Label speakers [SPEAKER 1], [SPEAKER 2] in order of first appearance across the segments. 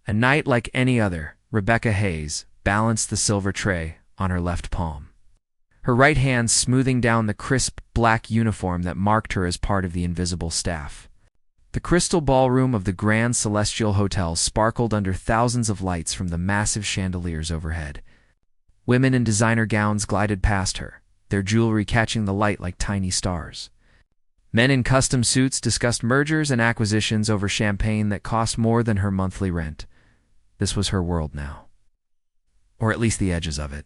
[SPEAKER 1] A night like any other, Rebecca Hayes balanced the silver tray on her left palm, her right hand smoothing down the crisp black uniform that marked her as part of the invisible staff. The crystal ballroom of the Grand Celestial Hotel sparkled under thousands of lights from the massive chandeliers overhead. Women in designer gowns glided past her, their jewelry catching the light like tiny stars. Men in custom suits discussed mergers and acquisitions over champagne that cost more than her monthly rent. This was her world now. Or at least the edges of it.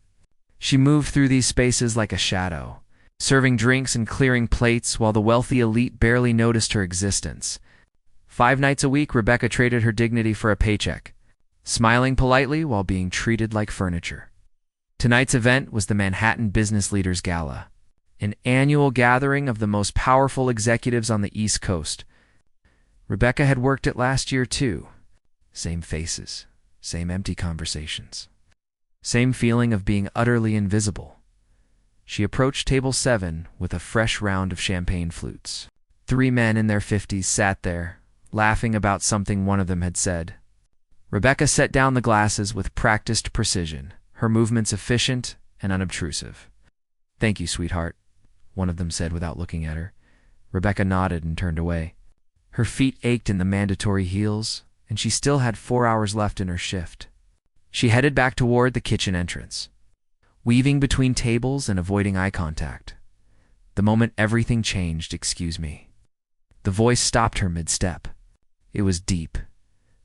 [SPEAKER 1] She moved through these spaces like a shadow, serving drinks and clearing plates while the wealthy elite barely noticed her existence. 5 nights a week, Rebecca traded her dignity for a paycheck, smiling politely while being treated like furniture. Tonight's event was the Manhattan Business Leaders Gala, an annual gathering of the most powerful executives on the East Coast. Rebecca had worked it last year too. Same faces, same empty conversations, same feeling of being utterly invisible. She approached table 7 with a fresh round of champagne flutes. 3 men in their 50s sat there, laughing about something one of them had said. Rebecca set down the glasses with practiced precision, her movements efficient and unobtrusive. "Thank you, sweetheart," one of them said without looking at her. Rebecca nodded and turned away. Her feet ached in the mandatory heels, and she still had 4 hours left in her shift. She headed back toward the kitchen entrance, weaving between tables and avoiding eye contact. The moment everything changed, "Excuse me." The voice stopped her mid-step. It was deep,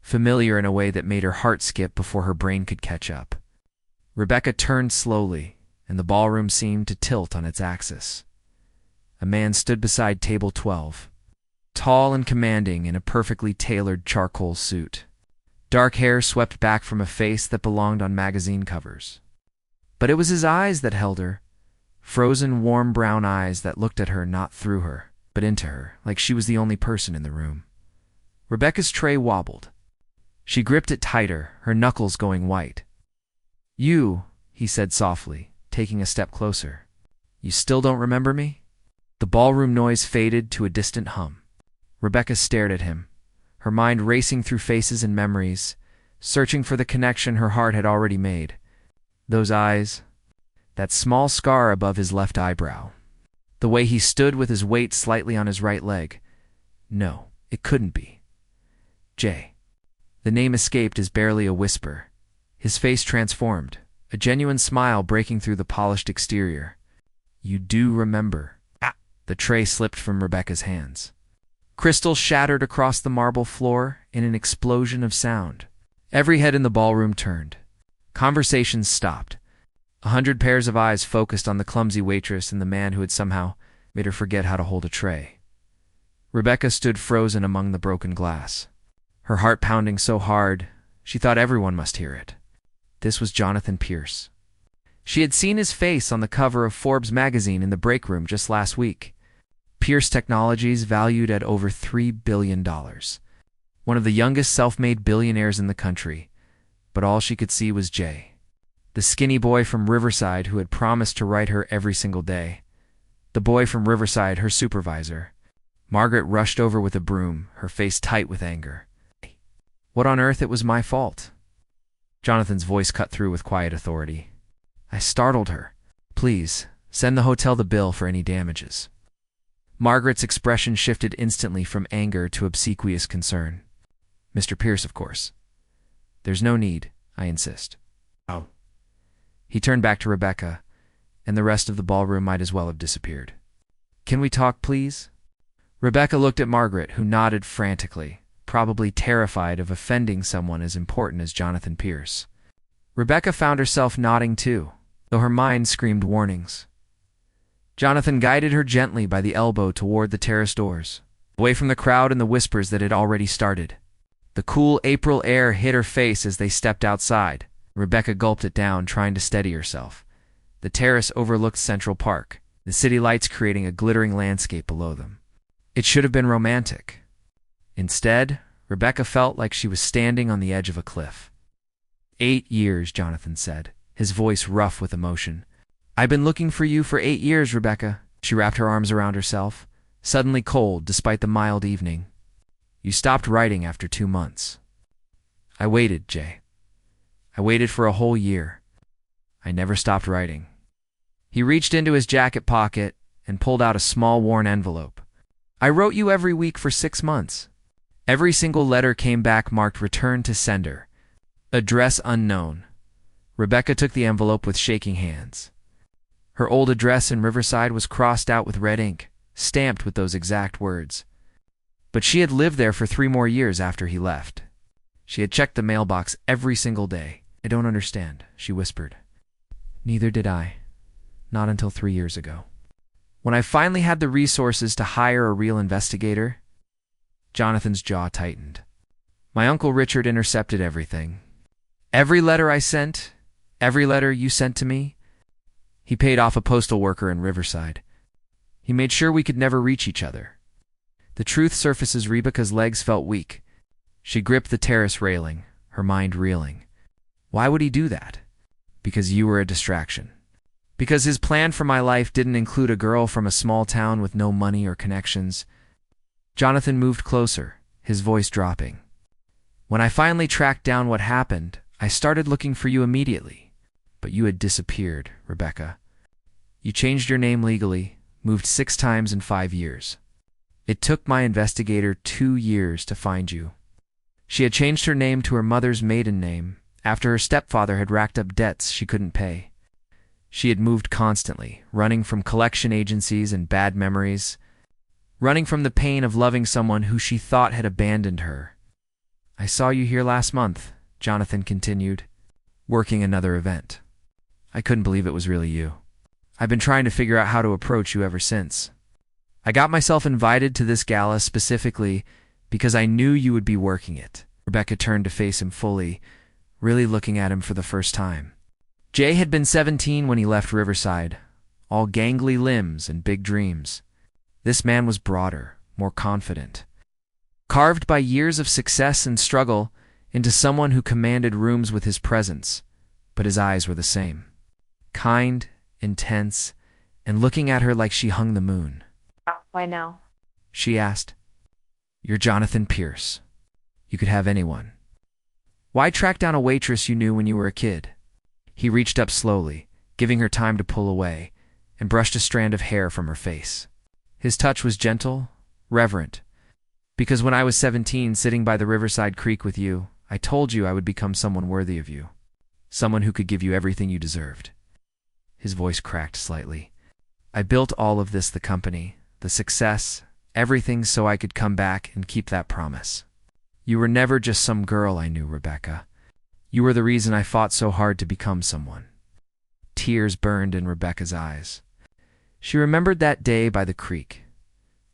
[SPEAKER 1] familiar in a way that made her heart skip before her brain could catch up. Rebecca turned slowly, and the ballroom seemed to tilt on its axis. A man stood beside table 12, tall and commanding in a perfectly tailored charcoal suit. Dark hair swept back from a face that belonged on magazine covers. But it was his eyes that held her, frozen, warm brown eyes that looked at her not through her, but into her, like she was the only person in the room. Rebecca's tray wobbled. She gripped it tighter, her knuckles going white. "You," he said softly, taking a step closer. "You still don't remember me?" The ballroom noise faded to a distant hum. Rebecca stared at him, her mind racing through faces and memories, searching for the connection her heart had already made. Those eyes, that small scar above his left eyebrow, the way he stood with his weight slightly on his right leg. No, it couldn't be. Jay. The name escaped as barely a whisper. His face transformed, a genuine smile breaking through the polished exterior. "You do remember." The tray slipped from Rebecca's hands. Crystal shattered across the marble floor in an explosion of sound. Every head in the ballroom turned. Conversations stopped. 100 pairs of eyes focused on the clumsy waitress and the man who had somehow made her forget how to hold a tray. Rebecca stood frozen among the broken glass, her heart pounding so hard she thought everyone must hear it. This was Jonathan Pierce. She had seen his face on the cover of Forbes magazine in the break room just last week. Pierce Technologies, valued at over $3 billion. One of the youngest self-made billionaires in the country. But all she could see was Jay, the skinny boy from Riverside who had promised to write her every single day. The boy from Riverside, her supervisor. Margaret rushed over with a broom, her face tight with anger. "What on earth? It was my fault." Jonathan's voice cut through with quiet authority. "I startled her. Please, send the hotel the bill for any damages." Margaret's expression shifted instantly from anger to obsequious concern. "Mr. Pierce, of course. There's no need, I insist." "Oh." He turned back to Rebecca, and the rest of the ballroom might as well have disappeared. "Can we talk, please?" Rebecca looked at Margaret, who nodded frantically, probably terrified of offending someone as important as Jonathan Pierce. Rebecca found herself nodding too, though her mind screamed warnings. Jonathan guided her gently by the elbow toward the terrace doors, away from the crowd and the whispers that had already started. The cool April air hit her face as they stepped outside. Rebecca gulped it down, trying to steady herself. The terrace overlooked Central Park, the city lights creating a glittering landscape below them. It should have been romantic. Instead, Rebecca felt like she was standing on the edge of a cliff. 8 years, Jonathan said, his voice rough with emotion. "I've been looking for you for 8 years, Rebecca." She wrapped her arms around herself, suddenly cold despite the mild evening. "You stopped writing after 2 months." I waited, Jay. I waited for a whole year. I never stopped writing. He reached into his jacket pocket and pulled out a small worn envelope. I wrote you every week for 6 months. Every single letter came back marked return to sender. Address unknown. Rebecca took the envelope with shaking hands. Her old address in Riverside was crossed out with red ink, stamped with those exact words. But she had lived there for 3 more years after he left. She had checked the mailbox every single day. I don't understand, she whispered. Neither did I. Not until 3 years ago. When I finally had the resources to hire a real investigator, Jonathan's jaw tightened. My Uncle Richard intercepted everything. Every letter I sent, every letter you sent to me. He paid off a postal worker in Riverside. He made sure we could never reach each other. The truth surfaces. Rebecca's legs felt weak. She gripped the terrace railing, her mind reeling. Why would he do that? Because you were a distraction. Because his plan for my life didn't include a girl from a small town with no money or connections. Jonathan moved closer, his voice dropping. When I finally tracked down what happened, I started looking for you immediately. But you had disappeared, Rebecca. You changed your name legally, moved 6 times in 5 years. It took my investigator 2 years to find you. She had changed her name to her mother's maiden name after her stepfather had racked up debts she couldn't pay. She had moved constantly, running from collection agencies and bad memories, running from the pain of loving someone who she thought had abandoned her. I saw you here last month, Jonathan continued, working another event. I couldn't believe it was really you. I've been trying to figure out how to approach you ever since. I got myself invited to this gala specifically because I knew you would be working it. Rebecca turned to face him fully, really looking at him for the first time. Jay had been 17 when he left Riverside, all gangly limbs and big dreams. This man was broader, more confident, carved by years of success and struggle into someone who commanded rooms with his presence, but his eyes were the same. Kind, intense, and looking at her like she hung the moon.
[SPEAKER 2] Why now?
[SPEAKER 1] She asked. You're Jonathan Pierce. You could have anyone. Why track down a waitress you knew when you were a kid? He reached up slowly, giving her time to pull away, and brushed a strand of hair from her face. His touch was gentle, reverent. Because when I was 17, sitting by the Riverside Creek with you, I told you I would become someone worthy of you. Someone who could give you everything you deserved. His voice cracked slightly. I built all of this, the company, the success, everything so I could come back and keep that promise. You were never just some girl I knew, Rebecca. You were the reason I fought so hard to become someone. Tears burned in Rebecca's eyes. She remembered that day by the creek,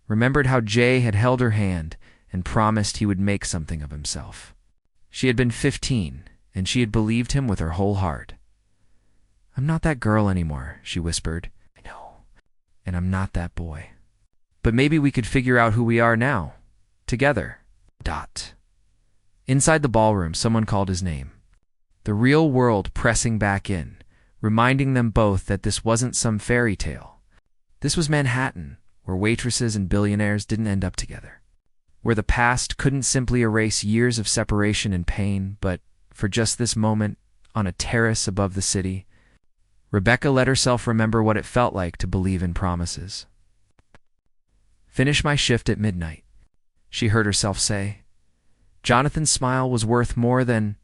[SPEAKER 1] remembered how Jay had held her hand and promised he would make something of himself. She had been 15, and she had believed him with her whole heart. I'm not that girl anymore, she whispered. I know. And I'm not that boy. But maybe we could figure out who we are now. Together. ... Inside the ballroom, someone called his name. The real world pressing back in, reminding them both that this wasn't some fairy tale. This was Manhattan, where waitresses and billionaires didn't end up together. Where the past couldn't simply erase years of separation and pain, but for just this moment, on a terrace above the city, Rebecca let herself remember what it felt like to believe in promises. Finish my shift at midnight, she heard herself say. Jonathan's smile was worth more than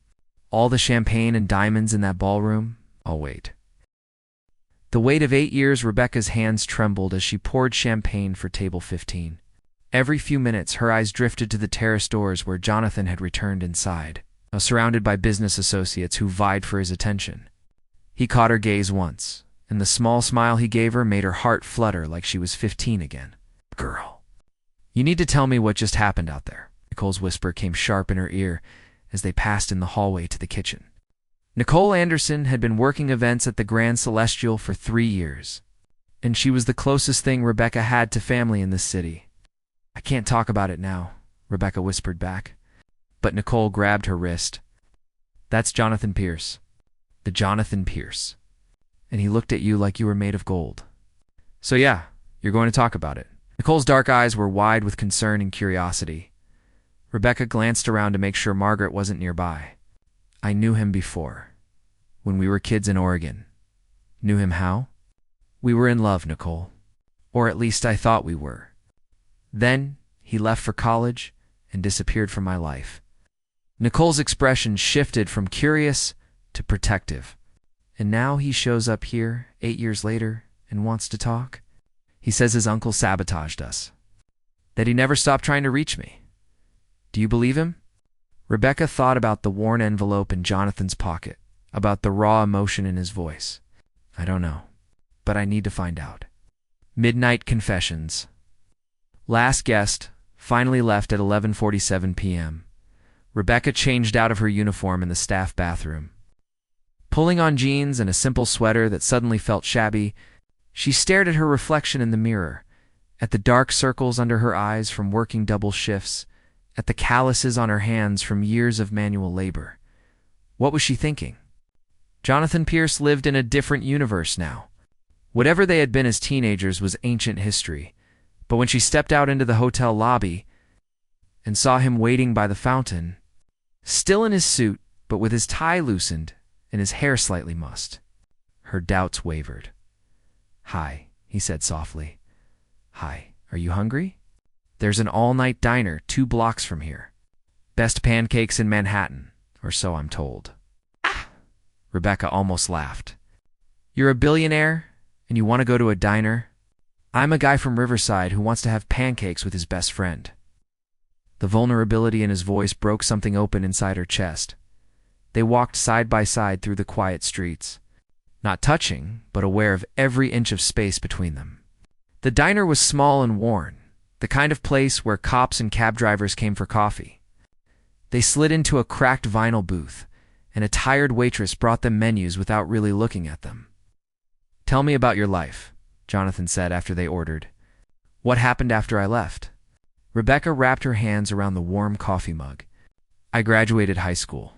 [SPEAKER 1] all the champagne and diamonds in that ballroom. I'll wait. The weight of 8 years, Rebecca's hands trembled as she poured champagne for table 15. Every few minutes, her eyes drifted to the terrace doors where Jonathan had returned inside, now surrounded by business associates who vied for his attention. He caught her gaze once, and the small smile he gave her made her heart flutter like she was 15 again. Girl. You need to tell me what just happened out there. Nicole's whisper came sharp in her ear as they passed in the hallway to the kitchen. Nicole Anderson had been working events at the Grand Celestial for 3 years, and she was the closest thing Rebecca had to family in this city. I can't talk about it now, Rebecca whispered back, but Nicole grabbed her wrist. That's Jonathan Pierce. The Jonathan Pierce. And he looked at you like you were made of gold. So yeah, you're going to talk about it. Nicole's dark eyes were wide with concern and curiosity. Rebecca glanced around to make sure Margaret wasn't nearby. I knew him before. When we were kids in Oregon. Knew him how? We were in love, Nicole. Or at least I thought we were. Then he left for college and disappeared from my life. Nicole's expression shifted from curious to protective. And now he shows up here 8 years later and wants to talk? He says his uncle sabotaged us. That he never stopped trying to reach me. Do you believe him? Rebecca thought about the worn envelope in Jonathan's pocket, about the raw emotion in his voice. I don't know, but I need to find out. Midnight confessions. Last guest finally left at 11:47 p.m. Rebecca changed out of her uniform in the staff bathroom. Pulling on jeans and a simple sweater that suddenly felt shabby, she stared at her reflection in the mirror, at the dark circles under her eyes from working double shifts, at the calluses on her hands from years of manual labor. What was she thinking? Jonathan Pierce lived in a different universe now. Whatever they had been as teenagers was ancient history, but when she stepped out into the hotel lobby and saw him waiting by the fountain, still in his suit but with his tie loosened and his hair slightly mussed, her doubts wavered. "Hi," he said softly. "Hi, are you hungry? There's an all-night diner 2 blocks from here. Best pancakes in Manhattan, or so I'm told." Ah! Rebecca almost laughed. "You're a billionaire, and you want to go to a diner? I'm a guy from Riverside who wants to have pancakes with his best friend." The vulnerability in his voice broke something open inside her chest. They walked side by side through the quiet streets, not touching, but aware of every inch of space between them. The diner was small and worn, the kind of place where cops and cab drivers came for coffee. They slid into a cracked vinyl booth, and a tired waitress brought them menus without really looking at them. "Tell me about your life," Jonathan said after they ordered. "What happened after I left?" Rebecca wrapped her hands around the warm coffee mug. "I graduated high school.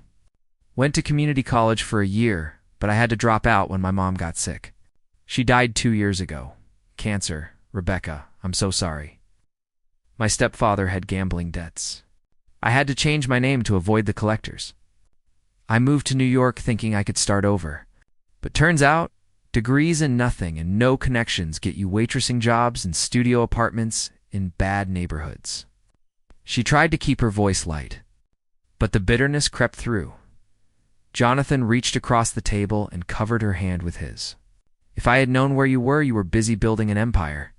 [SPEAKER 1] Went to community college for a year, but I had to drop out when my mom got sick. She died 2 years ago. Cancer. Rebecca, I'm so sorry. My stepfather had gambling debts. I had to change my name to avoid the collectors. I moved to New York thinking I could start over. But turns out, degrees in nothing and no connections get you waitressing jobs and studio apartments in bad neighborhoods." She tried to keep her voice light, but the bitterness crept through. Jonathan reached across the table and covered her hand with his. "If I had known where you were busy building an empire.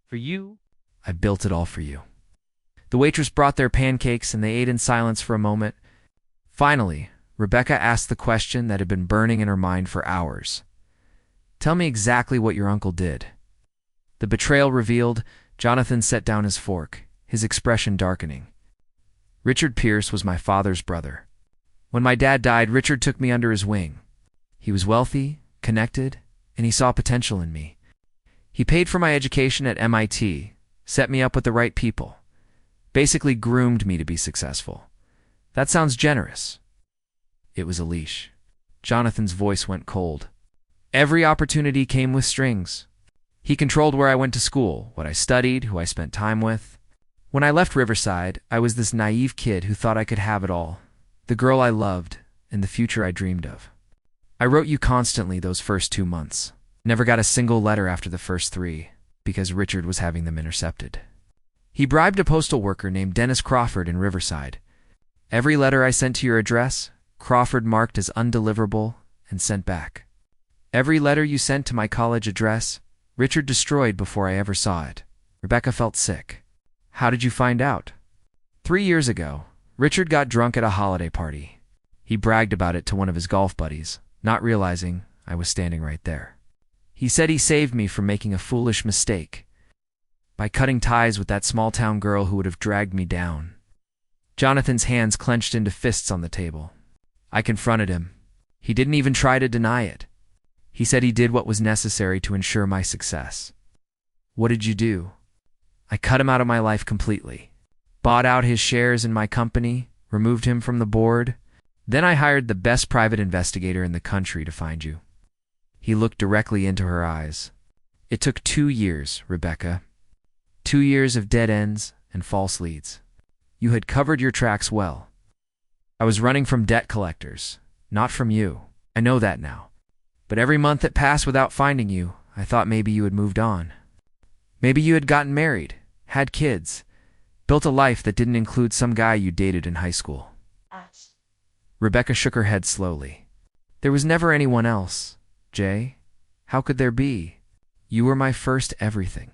[SPEAKER 1] For you, I built it all for you." The waitress brought their pancakes and they ate in silence for a moment. Finally, Rebecca asked the question that had been burning in her mind for hours. "Tell me exactly what your uncle did." The betrayal revealed, Jonathan set down his fork, his expression darkening. "Richard Pierce was my father's brother. When my dad died, Richard took me under his wing. He was wealthy, connected, and he saw potential in me. He paid for my education at MIT, set me up with the right people, basically groomed me to be successful. That sounds generous." It was a leash. Jonathan's voice went cold. "Every opportunity came with strings. He controlled where I went to school, what I studied, who I spent time with. When I left Riverside, I was this naive kid who thought I could have it all. The girl I loved, and the future I dreamed of. I wrote you constantly those first 2 months. Never got a single letter after the first 3, because Richard was having them intercepted. He bribed a postal worker named Dennis Crawford in Riverside. Every letter I sent to your address, Crawford marked as undeliverable and sent back. Every letter you sent to my college address, Richard destroyed before I ever saw it." Rebecca felt sick. "How did you find out?" 3 years ago, Richard got drunk at a holiday party. He bragged about it to one of his golf buddies, not realizing I was standing right there. He said he saved me from making a foolish mistake by cutting ties with that small-town girl who would have dragged me down. Jonathan's hands clenched into fists on the table. I confronted him. He didn't even try to deny it. He said he did what was necessary to ensure my success. What did you do? I cut him out of my life completely. Bought out his shares in my company, removed him from the board. Then I hired the best private investigator in the country to find you. He looked directly into her eyes. It took 2 years, Rebecca. 2 years of dead ends and false leads. You had covered your tracks well. I was running from debt collectors, Not from you. I know that now. But every month that passed without finding you, I thought maybe you had moved on. Maybe you had gotten married, had kids, built a life that didn't include some guy you dated in high school. Rebecca shook her head slowly. There was never anyone else, Jay. How could there be? You were my first everything.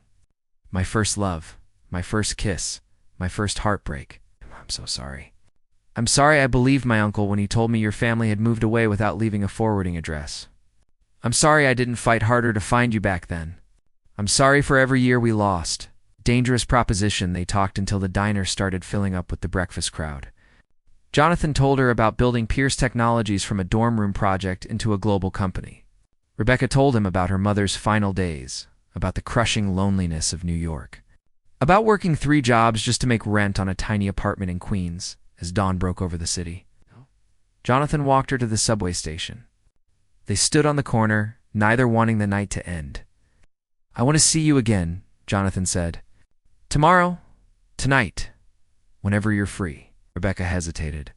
[SPEAKER 1] My first love, my first kiss, my first heartbreak. I'm so sorry. I'm sorry I believed my uncle when he told me your family had moved away without leaving a forwarding address. I'm sorry I didn't fight harder to find you back then. I'm sorry for every year we lost. Dangerous proposition. They talked until the diner started filling up with the breakfast crowd. Jonathan told her about building Pierce Technologies from a dorm room project into a global company. Rebecca told him about her mother's final days, about the crushing loneliness of New York, about working 3 jobs just to make rent on a tiny apartment in Queens as dawn broke over the city. Jonathan walked her to the subway station. They stood on the corner, neither wanting the night to end. I want to see you again, Jonathan said. Tomorrow, tonight, whenever you're free. Rebecca hesitated.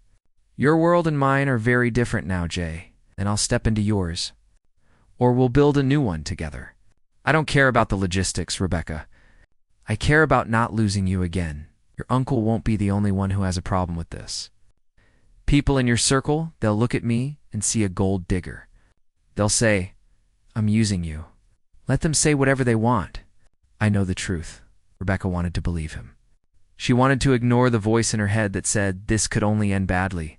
[SPEAKER 1] Your world and mine are very different now, Jay, and I'll step into yours. Or we'll build a new one together. I don't care about the logistics, Rebecca. I care about not losing you again. Your uncle won't be the only one who has a problem with this. People in your circle, they'll look at me and see a gold digger. They'll say, I'm using you. Let them say whatever they want. I know the truth. Rebecca wanted to believe him. She wanted to ignore the voice in her head that said this could only end badly.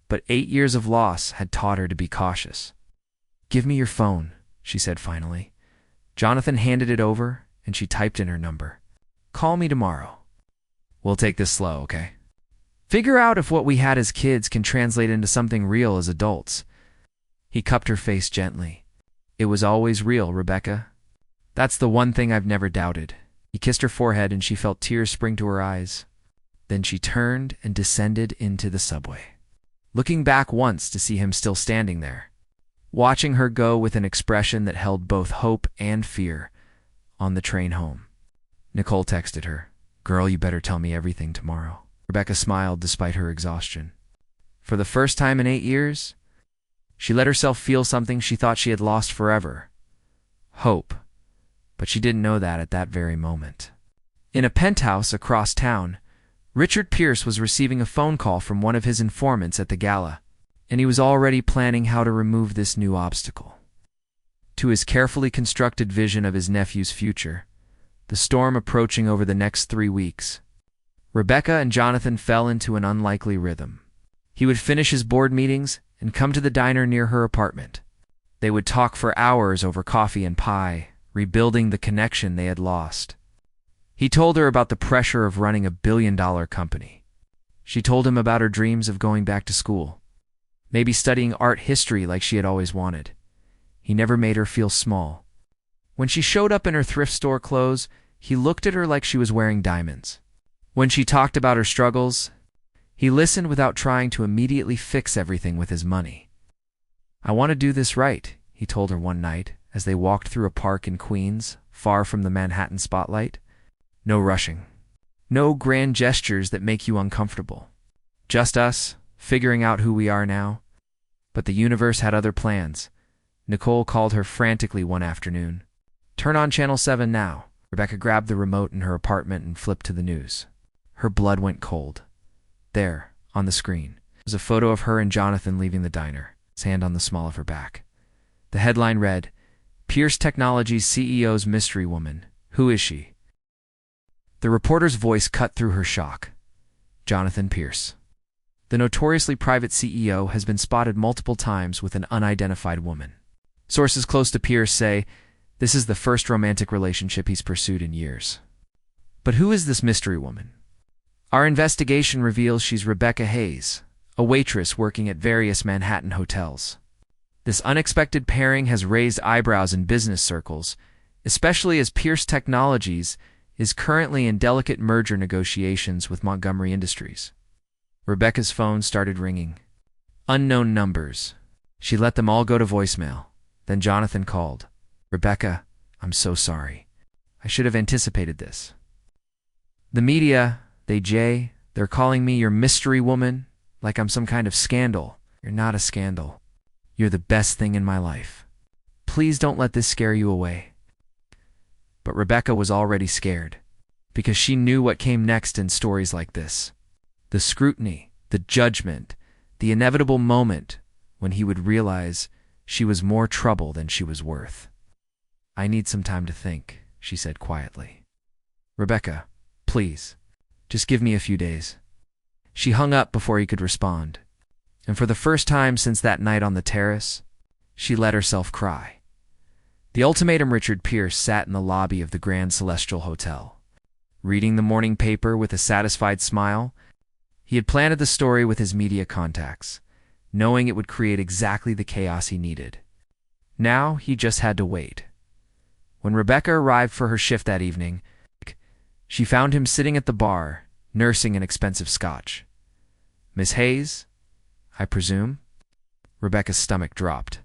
[SPEAKER 1] But 8 years of loss had taught her to be cautious. Give me your phone, she said finally. Jonathan handed it over, and she typed in her number. Call me tomorrow. We'll take this slow, okay? Figure out if what we had as kids can translate into something real as adults. He cupped her face gently. It was always real, Rebecca. That's the one thing I've never doubted. He kissed her forehead and she felt tears spring to her eyes. Then she turned and descended into the subway, looking back once to see him still standing there, watching her go with an expression that held both hope and fear. On the train home, Nicole texted her, Girl, you better tell me everything tomorrow. Rebecca smiled despite her exhaustion. For the first time in 8 years, she let herself feel something she thought she had lost forever. Hope. But she didn't know that at that very moment. In a penthouse across town, Richard Pierce was receiving a phone call from one of his informants at the gala, and he was already planning how to remove this new obstacle. To his carefully constructed vision of his nephew's future, the storm approaching over the next 3 weeks, Rebecca and Jonathan fell into an unlikely rhythm. He would finish his board meetings and come to the diner near her apartment. They would talk for hours over coffee and pie, rebuilding the connection they had lost. He told her about the pressure of running a billion-dollar company. She told him about her dreams of going back to school, maybe studying art history like she had always wanted. He never made her feel small. When she showed up in her thrift store clothes, he looked at her like she was wearing diamonds. When she talked about her struggles, he listened without trying to immediately fix everything with his money. I want to do this right, he told her one night as they walked through a park in Queens, far from the Manhattan spotlight. No rushing. No grand gestures that make you uncomfortable. Just us, figuring out who we are now. But the universe had other plans. Nicole called her frantically one afternoon. Turn on Channel 7 now. Rebecca grabbed the remote in her apartment and flipped to the news. Her blood went cold. There, on the screen, was a photo of her and Jonathan leaving the diner, his hand on the small of her back. The headline read, Pierce Technologies CEO's mystery woman. Who is she? The reporter's voice cut through her shock. Jonathan Pierce. The notoriously private CEO has been spotted multiple times with an unidentified woman. Sources close to Pierce say this is the first romantic relationship he's pursued in years. But who is this mystery woman? Our investigation reveals she's Rebecca Hayes, a waitress working at various Manhattan hotels. This unexpected pairing has raised eyebrows in business circles, especially as Pierce Technologies is currently in delicate merger negotiations with Montgomery Industries. Rebecca's phone started ringing. Unknown numbers. She let them all go to voicemail. Then Jonathan called. Rebecca, I'm so sorry. I should have anticipated this. The media, they're calling me your mystery woman, like I'm some kind of scandal. You're not a scandal. You're the best thing in my life. Please don't let this scare you away." But Rebecca was already scared, because she knew what came next in stories like this. The scrutiny, the judgment, the inevitable moment when he would realize she was more trouble than she was worth. "I need some time to think," she said quietly. "Rebecca, please, just give me a few days." She hung up before he could respond, and for the first time since that night on the terrace, she let herself cry. The ultimatum. Richard Pierce sat in the lobby of the Grand Celestial Hotel, reading the morning paper with a satisfied smile. He had planted the story with his media contacts, knowing it would create exactly the chaos he needed. Now he just had to wait. When Rebecca arrived for her shift that evening, she found him sitting at the bar, nursing an expensive scotch. "Miss Hayes, I presume?" Rebecca's stomach dropped.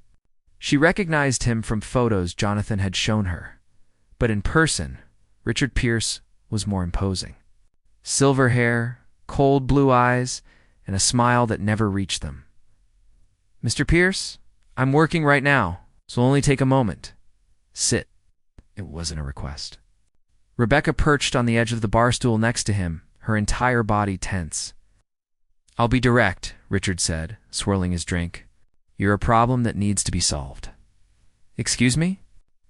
[SPEAKER 1] She recognized him from photos Jonathan had shown her, but in person, Richard Pierce was more imposing. Silver hair, cold blue eyes, and a smile that never reached them. "Mr. Pierce, I'm working right now, so only take a moment. Sit." It wasn't a request. Rebecca perched on the edge of the bar stool next to him, her entire body tense. "I'll be direct," Richard said, swirling his drink. "You're a problem that needs to be solved." "Excuse me?"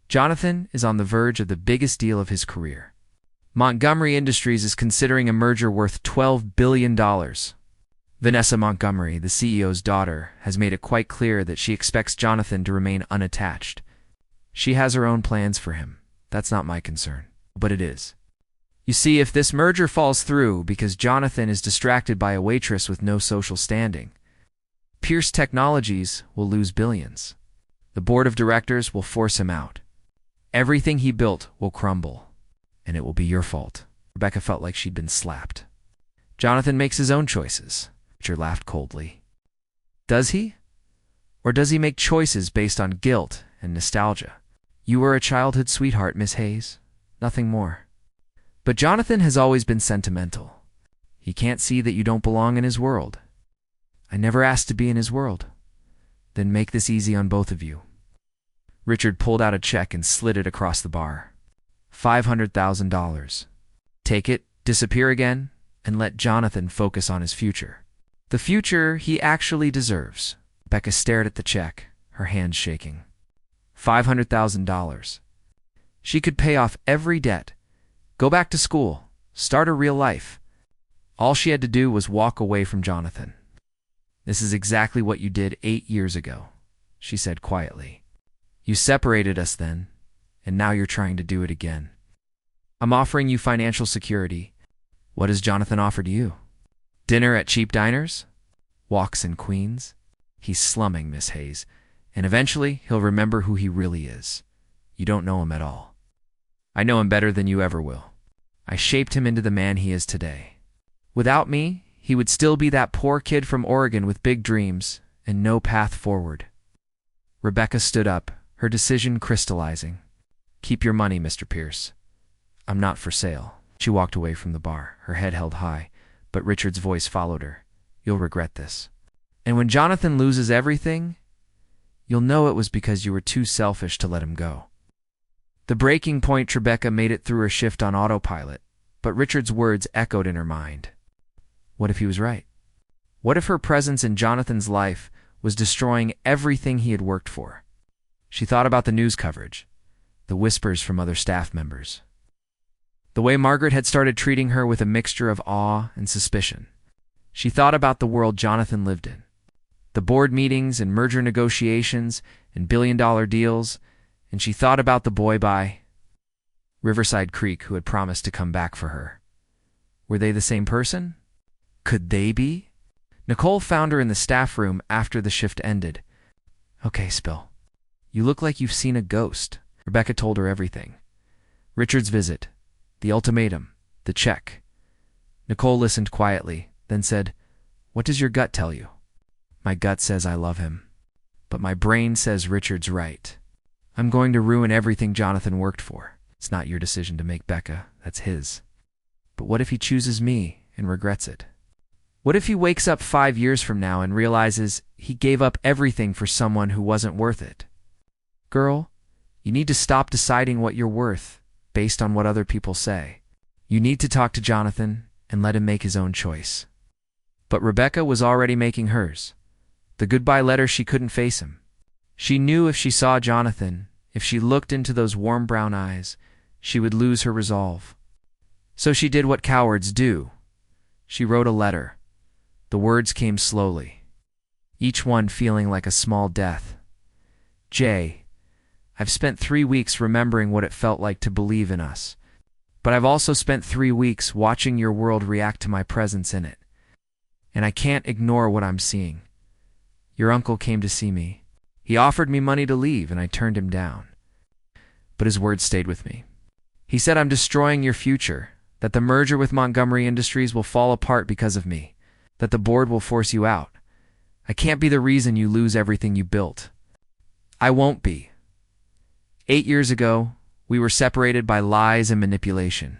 [SPEAKER 1] Jonathan is on the verge of the biggest deal of his career. Montgomery Industries is considering a merger worth $12 billion. Vanessa Montgomery, the CEO's daughter, has made it quite clear that she expects Jonathan to remain unattached. She has her own plans for him. That's not my concern, but it is. You see, if this merger falls through because Jonathan is distracted by a waitress with no social standing, Pierce Technologies will lose billions. The board of directors will force him out. Everything he built will crumble, and it will be your fault. Rebecca felt like she'd been slapped. "Jonathan makes his own choices," Richard laughed coldly. "Does he? Or does he make choices based on guilt and nostalgia? You were a childhood sweetheart, Miss Hayes. Nothing more. But Jonathan has always been sentimental. He can't see that you don't belong in his world. I never asked to be in his world. Then make this easy on both of you." Richard pulled out a check and slid it across the bar. $500,000. Take it, disappear again, and let Jonathan focus on his future. The future he actually deserves. Becca stared at the check, her hands shaking. $500,000. She could pay off every debt, go back to school, start a real life. All she had to do was walk away from Jonathan. "This is exactly what you did 8 years ago," she said quietly. "You separated us then, and now you're trying to do it again. I'm offering you financial security. What has Jonathan offered you? Dinner at cheap diners? Walks in Queens? He's slumming, Miss Hayes, and eventually he'll remember who he really is. You don't know him at all. I know him better than you ever will. I shaped him into the man he is today. Without me, he would still be that poor kid from Oregon with big dreams and no path forward." Rebecca stood up, her decision crystallizing. "Keep your money, Mr. Pierce. I'm not for sale." She walked away from the bar, her head held high, but Richard's voice followed her. "You'll regret this. And when Jonathan loses everything, you'll know it was because you were too selfish to let him go." The breaking point. Rebecca made it through her shift on autopilot, but Richard's words echoed in her mind. What if he was right? What if her presence in Jonathan's life was destroying everything he had worked for? She thought about the news coverage, the whispers from other staff members, the way Margaret had started treating her with a mixture of awe and suspicion. She thought about the world Jonathan lived in, the board meetings and merger negotiations and billion-dollar deals, and she thought about the boy by Riverside Creek who had promised to come back for her. Were they the same person? Could they be? Nicole found her in the staff room after the shift ended. "Okay, Spill. You look like you've seen a ghost." Rebecca told her everything. Richard's visit, the ultimatum, the check. Nicole listened quietly, then said, "What does your gut tell you?" "My gut says I love him. But my brain says Richard's right. I'm going to ruin everything Jonathan worked for. It's not your decision to make, Becca. That's his. But what if he chooses me and regrets it? What if he wakes up 5 years from now and realizes he gave up everything for someone who wasn't worth it? Girl, you need to stop deciding what you're worth based on what other people say. You need to talk to Jonathan and let him make his own choice. But Rebecca was already making hers. The goodbye letter. She couldn't face him. She knew if she saw Jonathan, if she looked into those warm brown eyes, she would lose her resolve. So she did what cowards do. She wrote a letter. The words came slowly, each one feeling like a small death. Jay, I've spent 3 weeks remembering what it felt like to believe in us. But I've also spent 3 weeks watching your world react to my presence in it. And I can't ignore what I'm seeing. Your uncle came to see me. He offered me money to leave, and I turned him down. But his words stayed with me. He said I'm destroying your future, that the merger with Montgomery Industries will fall apart because of me, that the board will force you out. I can't be the reason you lose everything you built. I won't be. 8 years ago, we were separated by lies and manipulation.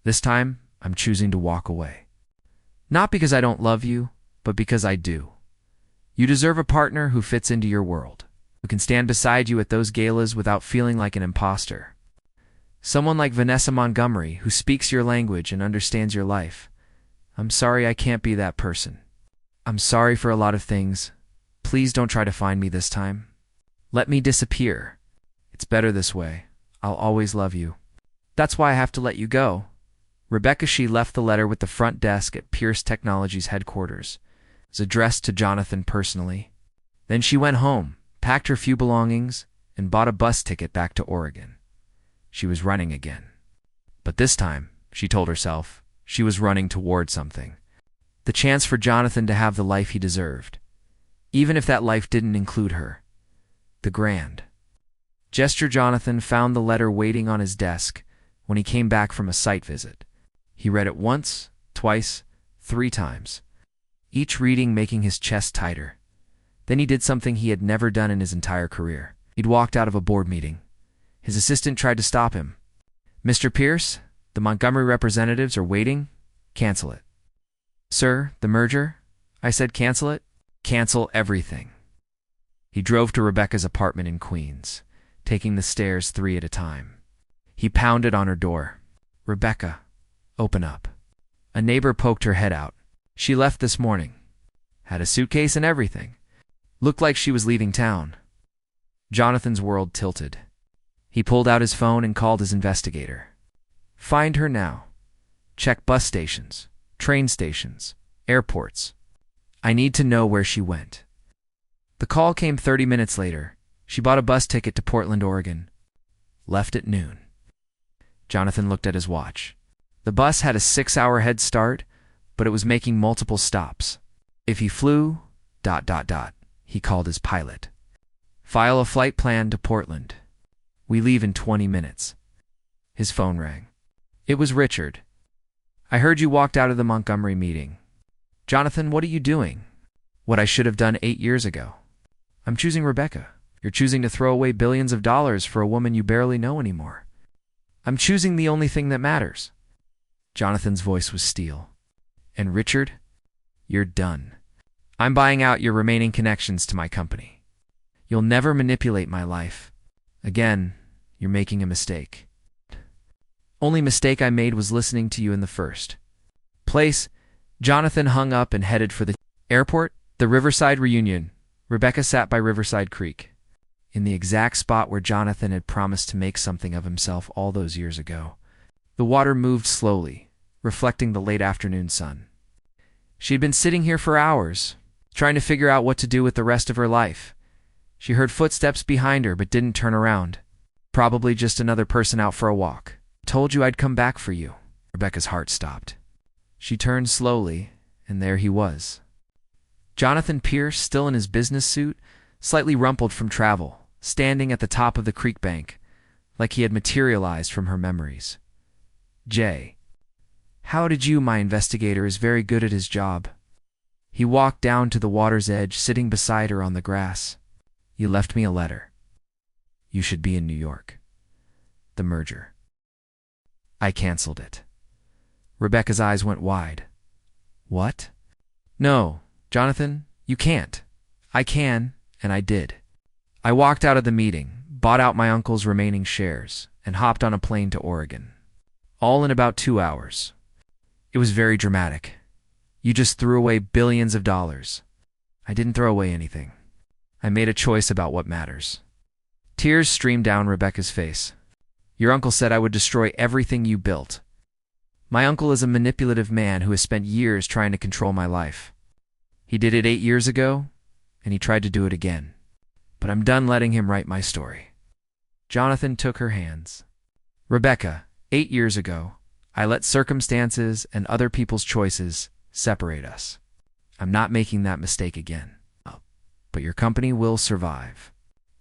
[SPEAKER 1] This time, I'm choosing to walk away. Not because I don't love you, but because I do. You deserve a partner who fits into your world, who can stand beside you at those galas without feeling like an imposter. Someone like Vanessa Montgomery, who speaks your language and understands your life. I'm sorry I can't be that person. I'm sorry for a lot of things. Please don't try to find me this time. Let me disappear. It's better this way. I'll always love you. That's why I have to let you go. Rebecca. She left the letter with the front desk at Pierce Technologies headquarters. It was addressed to Jonathan personally. Then she went home, packed her few belongings, and bought a bus ticket back to Oregon. She was running again. But this time, she told herself, she was running toward something. The chance for Jonathan to have the life he deserved. Even if that life didn't include her. The grand gesture. Jonathan found the letter waiting on his desk when he came back from a site visit. He read it once, twice, 3 times, each reading making his chest tighter. Then he did something he had never done in his entire career. He'd walked out of a board meeting. His assistant tried to stop him. Mr. Pierce, the Montgomery representatives are waiting. Cancel it. Sir, the merger? I said cancel it. Cancel everything. He drove to Rebecca's apartment in Queens, taking the stairs 3 at a time. He pounded on her door. Rebecca, open up. A neighbor poked her head out. She left this morning. Had a suitcase and everything. Looked like she was leaving town. Jonathan's world tilted. He pulled out his phone and called his investigator. Find her now. Check bus stations, train stations, airports. I need to know where she went. The call came 30 minutes later. She bought a bus ticket to Portland, Oregon. Left at noon. Jonathan looked at his watch. The bus had a 6-hour head start, but it was making multiple stops. If he flew, ... he called his pilot. File a flight plan to Portland. We leave in 20 minutes. His phone rang. It was Richard. I heard you walked out of the Montgomery meeting. Jonathan, what are you doing? What I should have done 8 years ago. I'm choosing Rebecca. You're choosing to throw away billions of dollars for a woman you barely know anymore. I'm choosing the only thing that matters. Jonathan's voice was steel. And Richard, you're done. I'm buying out your remaining connections to my company. You'll never manipulate my life. Again, you're making a mistake. Only mistake I made was listening to you in the first place. Jonathan hung up and headed for the airport. The Riverside reunion. Rebecca sat by Riverside Creek, in the exact spot where Jonathan had promised to make something of himself all those years ago. The water moved slowly, reflecting the late afternoon sun. She had been sitting here for hours, trying to figure out what to do with the rest of her life. She heard footsteps behind her but didn't turn around. Probably just another person out for a walk. Told you I'd come back for you. Rebecca's heart stopped. She turned slowly, and there he was. Jonathan Pierce, still in his business suit, slightly rumpled from travel, standing at the top of the creek bank, like he had materialized from her memories. Jay. How did you? My investigator is very good at his job. He walked down to the water's edge, sitting beside her on the grass. You left me a letter. You should be in New York. The merger. I canceled it. Rebecca's eyes went wide. What? No, Jonathan, you can't. I can, and I did. I walked out of the meeting, bought out my uncle's remaining shares, and hopped on a plane to Oregon. All in about 2 hours. It was very dramatic. You just threw away billions of dollars. I didn't throw away anything. I made a choice about what matters. Tears streamed down Rebecca's face. Your uncle said I would destroy everything you built. My uncle is a manipulative man who has spent years trying to control my life. He did it 8 years ago, and he tried to do it again. But I'm done letting him write my story. Jonathan took her hands. Rebecca, 8 years ago, I let circumstances and other people's choices separate us. I'm not making that mistake again. But your company will survive,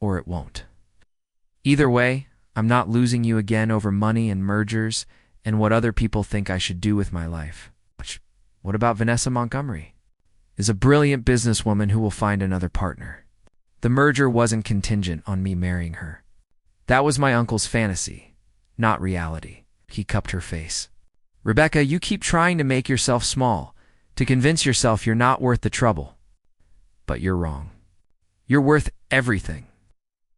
[SPEAKER 1] or it won't. Either way, I'm not losing you again over money and mergers and what other people think I should do with my life. What about Vanessa Montgomery? Is a brilliant businesswoman who will find another partner. The merger wasn't contingent on me marrying her. That was my uncle's fantasy, not reality. He cupped her face. Rebecca, you keep trying to make yourself small, to convince yourself you're not worth the trouble. But you're wrong. You're worth everything.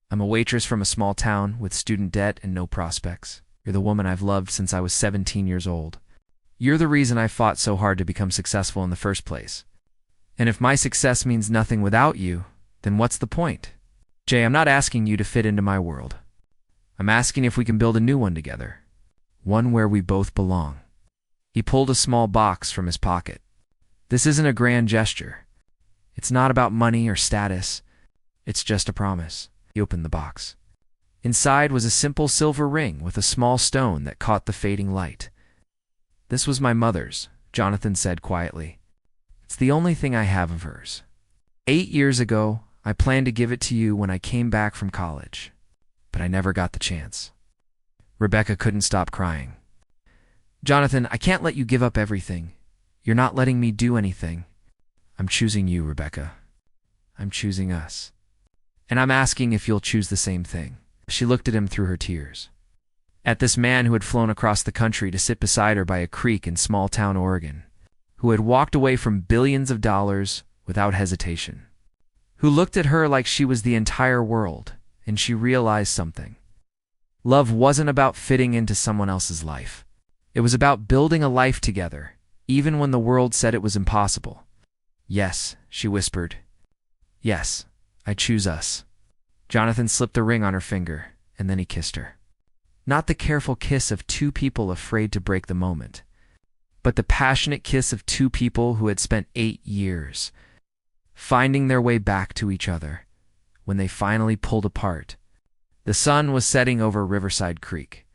[SPEAKER 1] I'm a waitress from a small town with student debt and no prospects. You're the woman I've loved since I was 17 years old. You're the reason I fought so hard to become successful in the first place. And if my success means nothing without you, then what's the point? Jay, I'm not asking you to fit into my world. I'm asking if we can build a new one together. One where we both belong. He pulled a small box from his pocket. This isn't a grand gesture. It's not about money or status. It's just a promise. He opened the box. Inside was a simple silver ring with a small stone that caught the fading light. This was my mother's, Jonathan said quietly. It's the only thing I have of hers. 8 years ago, I planned to give it to you when I came back from college, but I never got the chance. Rebecca couldn't stop crying. Jonathan, I can't let you give up everything. You're not letting me do anything. I'm choosing you, Rebecca. I'm choosing us. And I'm asking if you'll choose the same thing. She looked at him through her tears. At this man who had flown across the country to sit beside her by a creek in small-town Oregon, who had walked away from billions of dollars without hesitation, who looked at her like she was the entire world, and she realized something. Love wasn't about fitting into someone else's life. It was about building a life together, even when the world said it was impossible. Yes, she whispered. Yes, I choose us. Jonathan slipped the ring on her finger, and then he kissed her. Not the careful kiss of two people afraid to break the moment, but the passionate kiss of two people who had spent 8 years finding their way back to each other when they finally pulled apart. The sun was setting over Riverside Creek,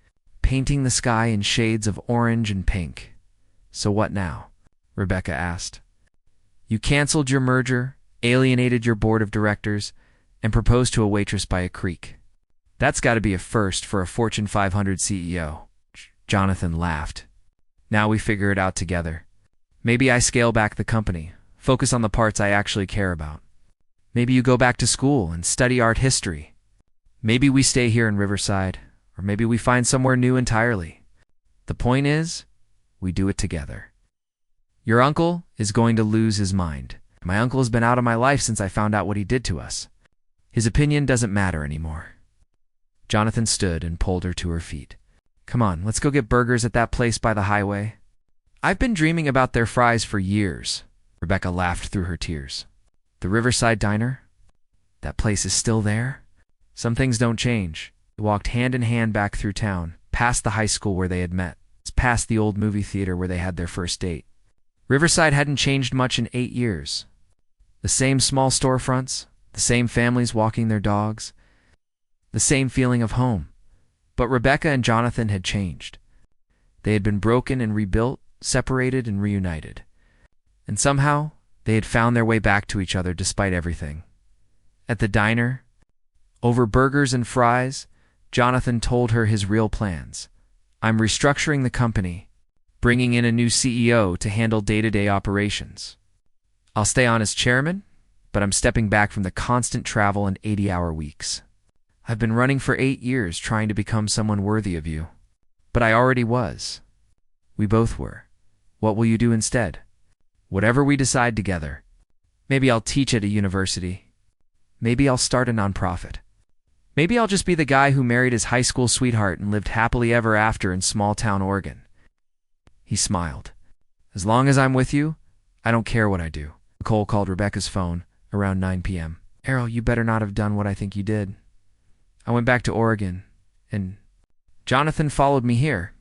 [SPEAKER 1] painting the sky in shades of orange and pink. So what now? Rebecca asked. You canceled your merger, alienated your board of directors, and proposed to a waitress by a creek. That's got to be a first for a Fortune 500 CEO. Jonathan laughed. Now we figure it out together. Maybe I scale back the company, focus on the parts I actually care about. Maybe you go back to school and study art history. Maybe we stay here in Riverside, or maybe we find somewhere new entirely. The point is, we do it together. Your uncle is going to lose his mind. My uncle has been out of my life since I found out what he did to us. His opinion doesn't matter anymore. Jonathan stood and pulled her to her feet. Come on, let's go get burgers at that place by the highway. I've been dreaming about their fries for years. Rebecca laughed through her tears. The Riverside Diner? That place is still there? Some things don't change. They walked hand in hand back through town, past the high school where they had met, past the old movie theater where they had their first date. Riverside hadn't changed much in 8 years. The same small storefronts, the same families walking their dogs, the same feeling of home. But Rebecca and Jonathan had changed. They had been broken and rebuilt, separated and reunited. And somehow, they had found their way back to each other despite everything. At the diner, over burgers and fries, Jonathan told her his real plans. I'm restructuring the company, bringing in a new CEO to handle day-to-day operations. I'll stay on as chairman, but I'm stepping back from the constant travel and 80-hour weeks. I've been running for 8 years trying to become someone worthy of you. But I already was. We both were. What will you do instead? Whatever we decide together. Maybe I'll teach at a university. Maybe I'll start a nonprofit. Maybe I'll just be the guy who married his high school sweetheart and lived happily ever after in small-town Oregon. He smiled. As long as I'm with you, I don't care what I do. Nicole called Rebecca's phone around 9 p.m. Errol, you better not have done what I think you did. I went back to Oregon, and Jonathan followed me here.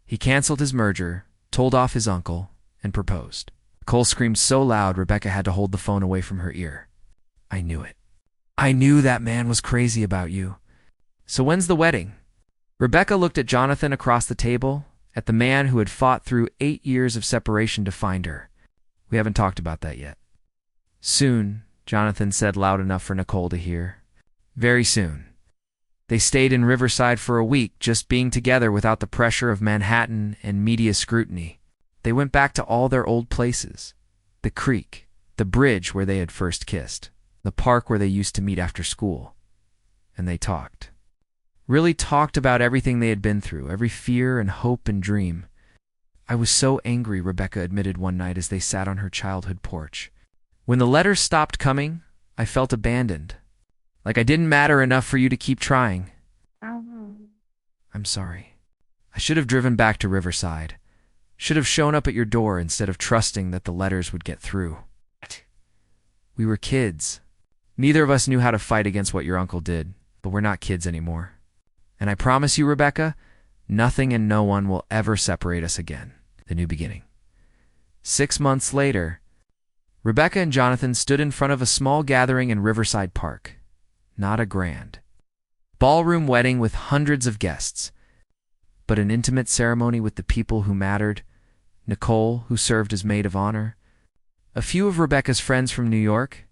[SPEAKER 1] He canceled his merger, told off his uncle, and proposed. Nicole screamed so loud Rebecca had to hold the phone away from her ear. I knew it. I knew that man was crazy about you. So when's the wedding? Rebecca looked at Jonathan across the table, at the man who had fought through 8 years of separation to find her. We haven't talked about that yet. Soon, Jonathan said loud enough for Nicole to hear. Very soon. They stayed in Riverside for a week, just being together without the pressure of Manhattan and media scrutiny. They went back to all their old places. The creek, the bridge where they had first kissed, the park where they used to meet after school. And they talked. Really talked about everything they had been through, every fear and hope and dream. I was so angry, Rebecca admitted one night as they sat on her childhood porch. When the letters stopped coming, I felt abandoned. Like I didn't matter enough for you to keep trying. I'm sorry. I should have driven back to Riverside. Should have shown up at your door instead of trusting that the letters would get through. We were kids. Neither of us knew how to fight against what your uncle did, but we're not kids anymore. And I promise you, Rebecca, nothing and no one will ever separate us again. The new beginning. 6 months later, Rebecca and Jonathan stood in front of a small gathering in Riverside Park. Not a grand ballroom wedding with hundreds of guests, but an intimate ceremony with the people who mattered. Nicole, who served as maid of honor, a few of Rebecca's friends from New York,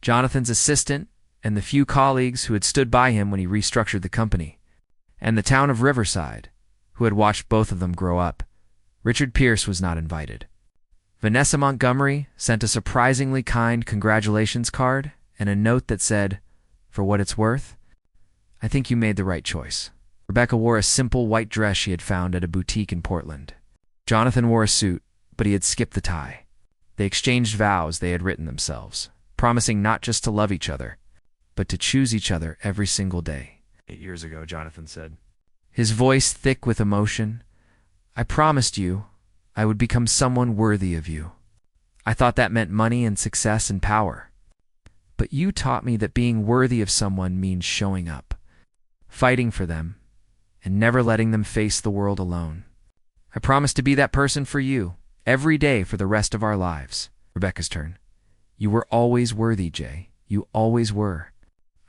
[SPEAKER 1] Jonathan's assistant, and the few colleagues who had stood by him when he restructured the company, and the town of Riverside, who had watched both of them grow up. Richard Pierce was not invited. Vanessa Montgomery sent a surprisingly kind congratulations card and a note that said, "For what it's worth, I think you made the right choice." Rebecca wore a simple white dress she had found at a boutique in Portland. Jonathan wore a suit, but he had skipped the tie. They exchanged vows they had written themselves, promising not just to love each other, but to choose each other every single day. 8 years ago, Jonathan said, his voice thick with emotion, I promised you I would become someone worthy of you. I thought that meant money and success and power. But you taught me that being worthy of someone means showing up, fighting for them, and never letting them face the world alone. I promise to be that person for you, every day for the rest of our lives. Rebecca's turn. You were always worthy, Jay. You always were.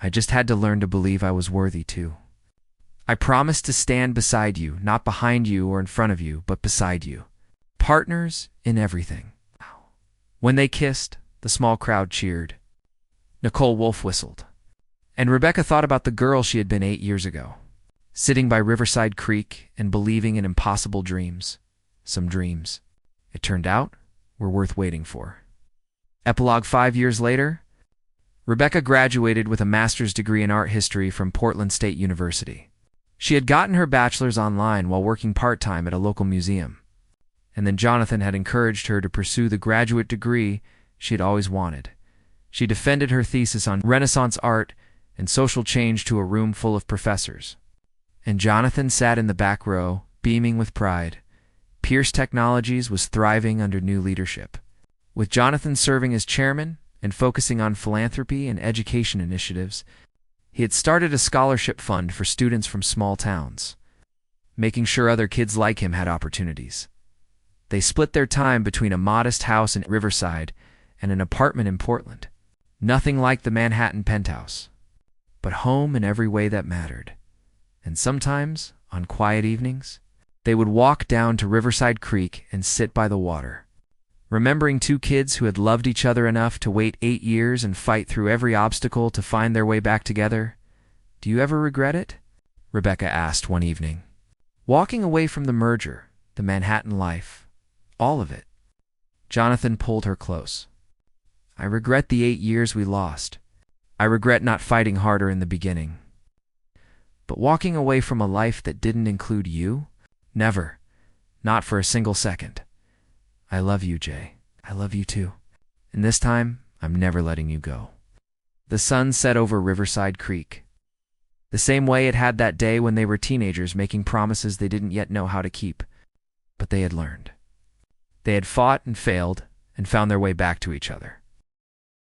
[SPEAKER 1] I just had to learn to believe I was worthy too. I promised to stand beside you, not behind you or in front of you, but beside you. Partners in everything. When they kissed, the small crowd cheered. Nicole Wolf whistled. And Rebecca thought about the girl she had been 8 years ago, sitting by Riverside Creek and believing in impossible dreams. Some dreams, it turned out, were worth waiting for. Epilogue 5 years later, Rebecca graduated with a master's degree in art history from Portland State University. She had gotten her bachelor's online while working part-time at a local museum. And then Jonathan had encouraged her to pursue the graduate degree she had always wanted. She defended her thesis on Renaissance art and social change to a room full of professors. And Jonathan sat in the back row, beaming with pride. Pierce Technologies was thriving under new leadership. With Jonathan serving as chairman and focusing on philanthropy and education initiatives, he had started a scholarship fund for students from small towns, making sure other kids like him had opportunities. They split their time between a modest house in Riverside and an apartment in Portland. Nothing like the Manhattan penthouse, but home in every way that mattered. And sometimes, on quiet evenings, they would walk down to Riverside Creek and sit by the water, remembering two kids who had loved each other enough to wait 8 years and fight through every obstacle to find their way back together. Do you ever regret it? Rebecca asked one evening. Walking away from the merger, the Manhattan life, all of it. Jonathan pulled her close. I regret the 8 years we lost. I regret not fighting harder in the beginning. But walking away from a life that didn't include you? Never. Not for a single second. I love you, Jay. I love you too. And this time, I'm never letting you go. The sun set over Riverside Creek, the same way it had that day when they were teenagers making promises they didn't yet know how to keep. But they had learned. They had fought and failed and found their way back to each other.